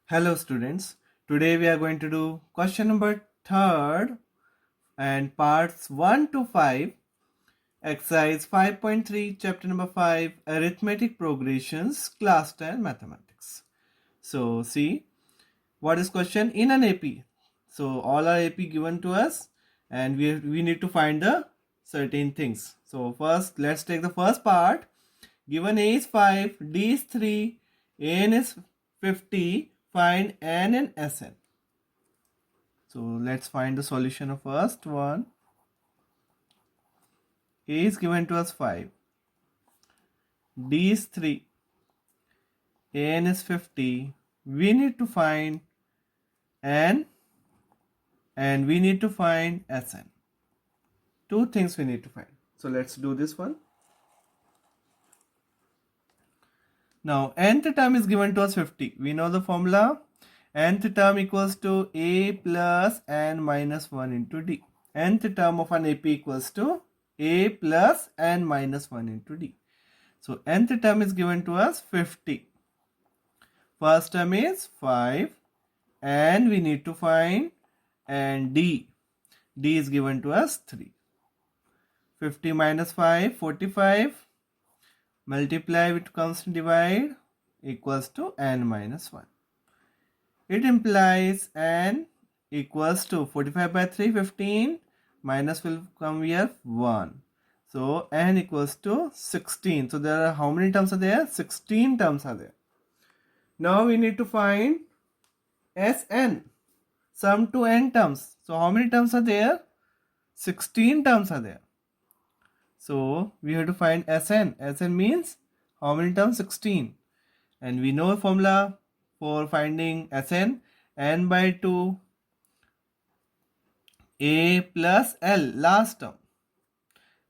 Hello students, today we are going to do question number 3rd and parts 1 to 5, exercise 5.3, chapter number 5, arithmetic progressions, class 10 mathematics. So see, what is question in an AP? So all are AP given to us and we need to find the certain things. So first let's take the first part. Given A is 5, D is 3, An is 50, find N and Sn. So let's find the solution of first one. A is given to us 5, D is 3, An is 50. We need to find N and we need to find Sn. Two things we need to find. So let's do this one. Now nth term is given to us 50. We know the formula. Nth term equals to A plus N minus 1 into D. Nth term of an AP equals to A plus N minus 1 into D. So nth term is given to us 50. First term is 5 and we need to find and D. D is given to us 3. 50 minus 5, 45. Multiply with constant divide equals to N minus 1. It implies N equals to 45 by 3, 15. Minus will come here 1. So N equals to 16. So there are how many terms are there? 16 terms are there. Now we need to find Sn. Sum to n terms. So how many terms are there? 16 terms are there. So we have to find Sn. Sn means how many terms? 16. And we know a formula for finding Sn. N by 2 A plus L, last term.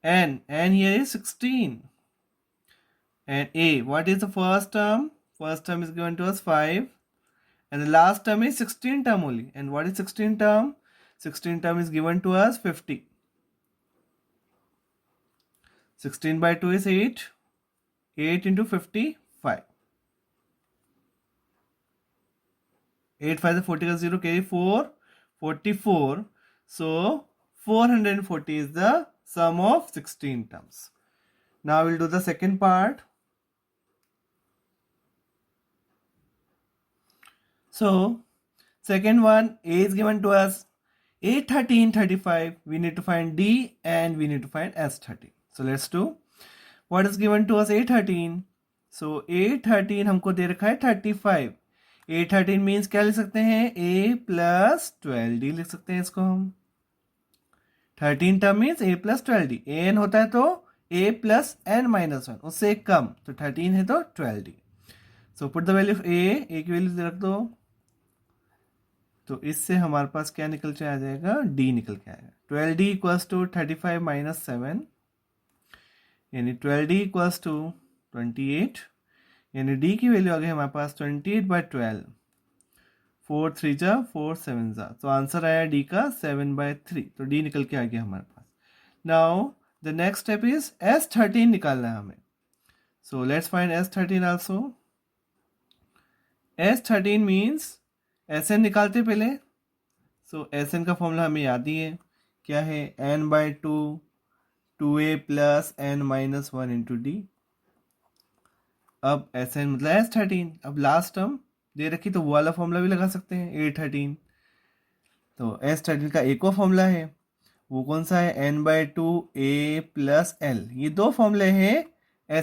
N here is 16. And A, what is the first term? First term is given to us 5. And the last term is 16 term only. And what is 16 term? 16 term is given to us 50. 16 by 2 is 8. 8 into 50, 5. 8 5 is 40 0, carry 4. 44. So 440 is the sum of 16 terms. Now we'll do the second part. So second one, A is given to us A 13, 35. We need to find D and we need to find S 13. So let's do. What is given to us? A 13. So A 13 हमको दे रखा है 35. A 13 means क्या लिख सकते हैं? A plus 12D लिख सकते हैं इसको हम. 13 term means A plus 12D. An होता है तो A plus N minus 1. उससे एक कम. तो 13 है तो 12D. So put the value of A की वैल्यू रख दो. तो इससे हमारे पास क्या निकल के आ जाएगा? D निकल के आएगा. 12D equals to 35 minus 7. यानी 12D equals to 28. यानी D की वैल्यू आ गई हमारे पास 28 by 12. 4 3 जा 4 7 जा. तो आंसर आया D का 7 by 3. तो D निकल के आ गया हमारे पास. Now the next step is S13 निकालना है हमें. So let's find S13 also. S13 means Sn निकालते पहले. सो Sn का फॉर्मूला हमें याद ही है. क्या है? N by 2 2A plus N minus 1 into D. अब Sn मतलब S13. अब लास्ट टर्म दे रखी तो वो वाला फॉर्मूला भी लगा सकते हैं. A13. तो S13 का एक और फॉर्मूला है. वो कौन सा है? N by 2 A plus L. ये दो फॉर्मूले हैं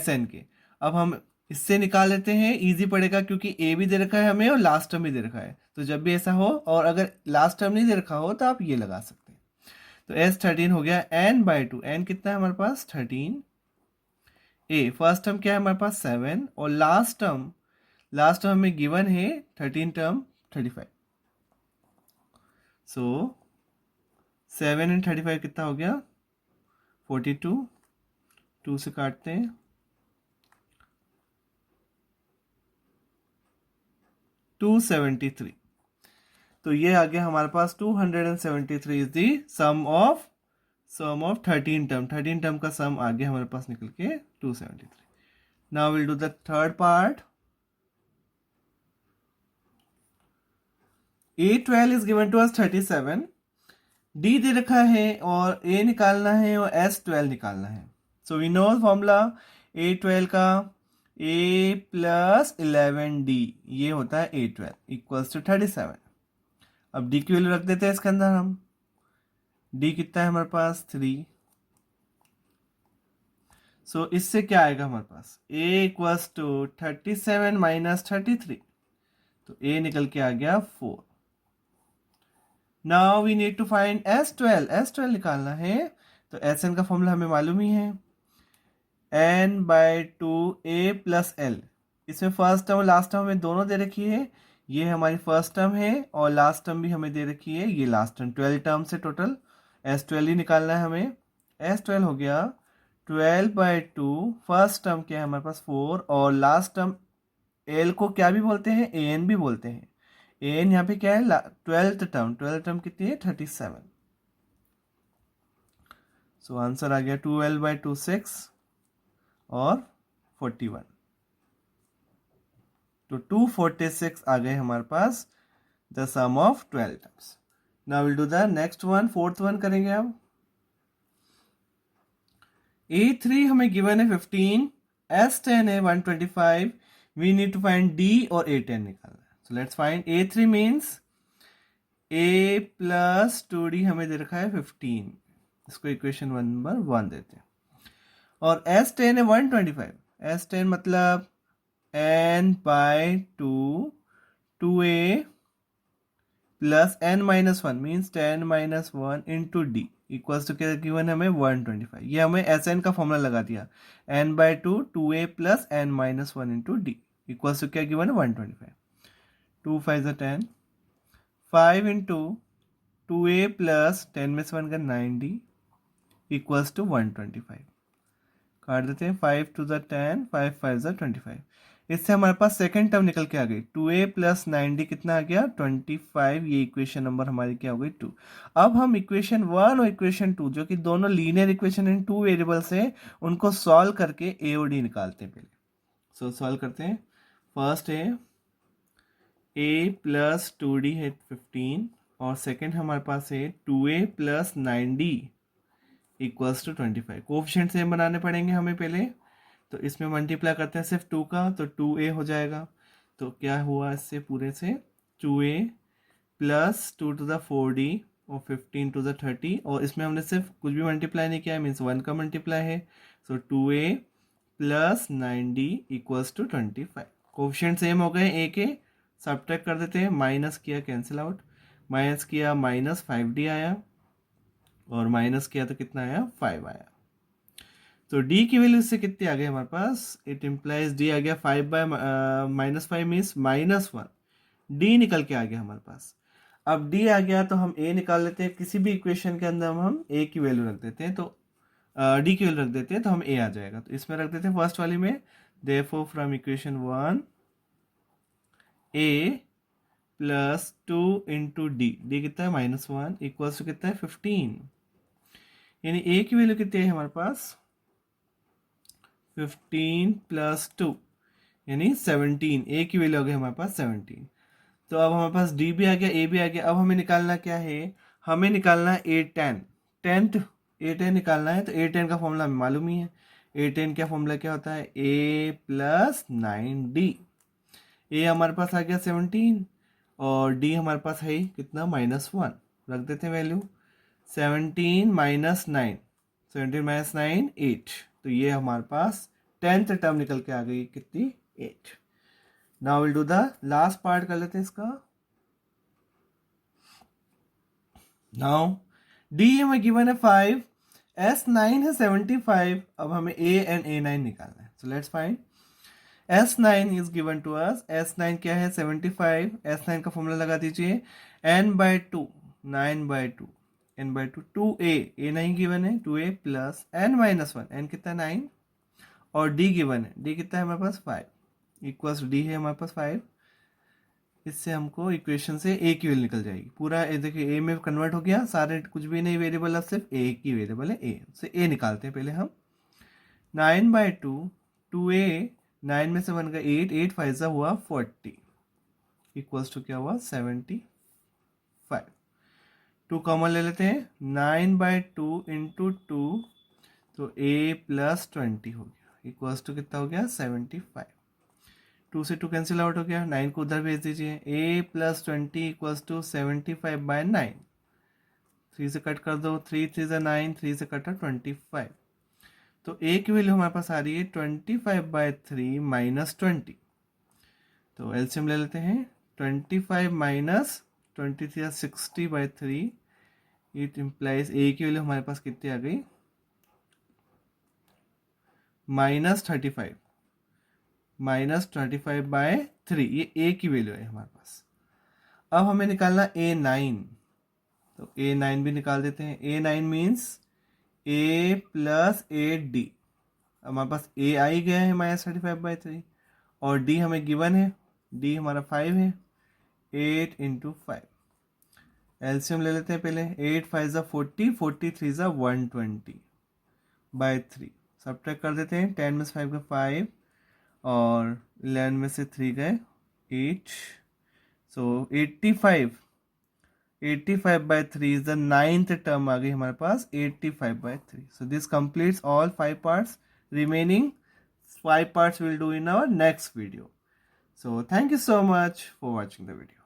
Sn के. अब हम इससे निकाल लेते हैं. इजी पड़ेगा क्योंकि A भी दे रखा है हमें और लास्ट टर्म भी दे रखा है. तो जब भी ऐसा हो और अगर लास्ट टर्म नहीं दे रखा हो तो आप ये लगा सकते हैं. तो S13 हो गया N by 2. N कितना है हमारे पास? 13. A फर्स्ट टर्म क्या है हमारे पास? 7. और लास्ट टर्म हमें गिवन है 13 टर्म 35. सो 7 एंड 35 कितना हो गया? 42. 2 से काटते हैं. 273. तो ये आ गया हमारे पास 273 is the sum of 13 term. 13 term का सम आ गया हमारे पास निकल के 273. Now will do the third part. A12 is given to us 37, D दे रखा है और A निकालना है और S12 निकालना है. So we know formula A12 का A प्लस 11D, ये होता है A12 इक्वल्स टू 37. अब D की वैल्यू रख देते हैं इसके अंदर हम. D कितना है हमारे पास 3. सो इससे क्या आएगा हमारे पास A इक्वल्स टू 37 माइनस 33, तो A निकल के आ गया 4. Now we need to find S12 निकालना है. तो Sn का फॉर्मूला हमें मालूम ही है, n/2 A प्लस L. इसमें फर्स्ट टर्म और लास्ट टर्म हमें दोनों दे रखी है. ये हमारी फर्स्ट टर्म है और लास्ट टर्म भी हमें दे रखी है, ये लास्ट टर्म. 12 टर्म से टोटल S12 ही निकालना है हमें. S12 हो गया 12/2. फर्स्ट टर्म क्या है हमारे पास 4 और लास्ट टर्म L को क्या भी बोलते हैं, An भी बोलते हैं. An यहाँ पे क्या है 12th टर्म कितनी है 37. सो आंसर आ गया 12/2 6 और 41. तो 246 आ गए हमारे पास the sum of 12 terms. Now will do the next one, fourth one करेंगे अब. A3 हमें गिवन है 15, S10 है 125. We need to find D और A10 निकालना है. So let's find. A3 means A plus 2D हमें दे रखा है 15. इसको इक्वेशन नंबर 1 देते हैं. और S10 है 125. S10 मतलब n/2 2A plus n-1 means 10-1 into D equals to क्या गिवन है हमें 125. ये हमें Sn का फॉर्मूला लगा दिया, n/2 2A plus n-1 into D equals to क्या गिवन है 125. 2 5 10, 5 इंटू 2A प्लस 10 में से 1 का 9D इक्वल्स टू 125. काट देते हैं. 5 2 10, 5 5 25. इससे हमारे पास सेकंड टर्म निकल के आ गई 2A प्लस 9D कितना आ गया 25. ये इक्वेशन नंबर हमारी क्या हो गई 2. अब हम इक्वेशन 1 और इक्वेशन 2 जो कि दोनों लीनियर इक्वेशन इन 2 वेरिएबल्स है, उनको सॉल्व करके A और D निकालते हैं पहले. सो सॉल्व करते हैं. फर्स्ट है A प्लस 2D है 15 और सेकेंड हमारे पास है 2A plus 9D equals to 25. Coefficient same बनाने पड़ेंगे हमें पहले. तो इसमें मल्टीप्लाई करते हैं सिर्फ 2 का, तो 2A हो जाएगा. तो क्या हुआ इससे पूरे से 2A plus 2 to the 4D और 15 टू द 30. और इसमें हमने सिर्फ कुछ भी मल्टीप्लाई नहीं किया, मीन्स 1 का मल्टीप्लाई है. So 2A plus 9D equals to 25. Coefficient same हो गए A के. सब्ट्रैक्ट कर देते हैं. माइनस किया कैंसिल आउट. माइनस किया माइनस 5D आया और माइनस किया तो कितना आया 5 आया. तो D की वैल्यू इससे कितनी आ गई हमारे पास. इट इम्प्लाइज D आ गया 5/-5 मीन्स -1. D निकल के आ गया हमारे पास. अब D आ गया तो हम A निकाल लेते हैं. किसी भी इक्वेशन के अंदर हम A की वैल्यू रख देते हैं, तो D की वैल्यू रख देते हैं तो हम A आ जाएगा. तो इसमें रख देते हैं फर्स्ट वाली में. Therefore from equation 1 A plus 2 into D कितना है -1 इक्वल्स टू कितना है 15. यानी A की वैल्यू कितनी है हमारे पास 15 प्लस 2 यानी 17. A की वैल्यू आ गई हमारे पास 17. तो अब हमारे पास D भी आ गया, A भी आ गया. अब हमें निकालना क्या है, हमें निकालना है A10 निकालना है. तो A10 का फॉर्मूला हमें मालूम ही है. A10 का फॉर्मूला क्या होता है A प्लस 9D. A हमारे पास आ गया 17 और D हमारे पास है कितना -1. रख देते हैं वैल्यू. 17 minus 9, 17 minus 9 8. तो ये हमारे पास 10th टर्म निकल के आ गई कितनी 8. Now will do the last part कर लेते हैं इसका. नाउ D हमें गिवन है 5, S9 है 75. अब हमें A एंड A9 निकालना है. So let's find. S9 is given to us. S9 क्या है 75. S9 का फॉर्मूला लगा दीजिए. n/2 9/2 n/2 2A. A नहीं गिवन है 2A प्लस n-1 n कितना 9 और D गिवन है. D कितना है हमारे पास 5 इक्वल्स D है हमारे पास 5. इससे हमको इक्वेशन से A की वैल्यू निकल जाएगी. पूरा देखिए A में कन्वर्ट हो गया. सारे कुछ भी नहीं वेरिएबल, अब सिर्फ A की वेरिएबल है A. से A निकालते हैं पहले हम. 9/2 2A 9 में से 1 का 8 8 5 हुआ 40 इक्वल्स टू क्या हुआ 75. 75. 2 कॉमन ले लेते हैं, 9/2 इंटू 2, तो a प्लस 20 हो गया, इक्वल्स टू कितना हो गया 75. 2 से 2 कैंसिल आउट हो गया, 9 को उधर भेज दीजिए, a प्लस 20 इक्वल्स टू 75/9. 3 से कट कर दो, 3 3 से 9, 3 से कटा 25. तो a की वैल्यू हमारे पास आ रही है 25/3 माइनस 20. तो एलसीएम ले लेते हैं, 25 माइनस 23 60/3. इट इम्प्लाइज a की वैल्यू हमारे पास कितनी आ गई, -35. -35/3, ये a की वैल्यू है हमारे पास. अब हमें निकालना a9, तो a9 भी निकाल देते हैं. a9 means a plus 8d. हमारे पास a आ ही गया है -35/3, और d हमें गिवन है, d हमारा 5 है. 8 इंटू 5. एलसीएम ले लेते हैं पहले, 8 5 40, 43 120/3. सब्ट्रैक्ट कर देते हैं, 10 में से 5 गए 5, और 11 में से 3 गए 8. सो 85/3 इज द 9th टर्म आ गई हमारे पास, 85/3. So this completes all 5 parts. Remaining 5 parts we'll do in our next video. So thank you so much for watching the video.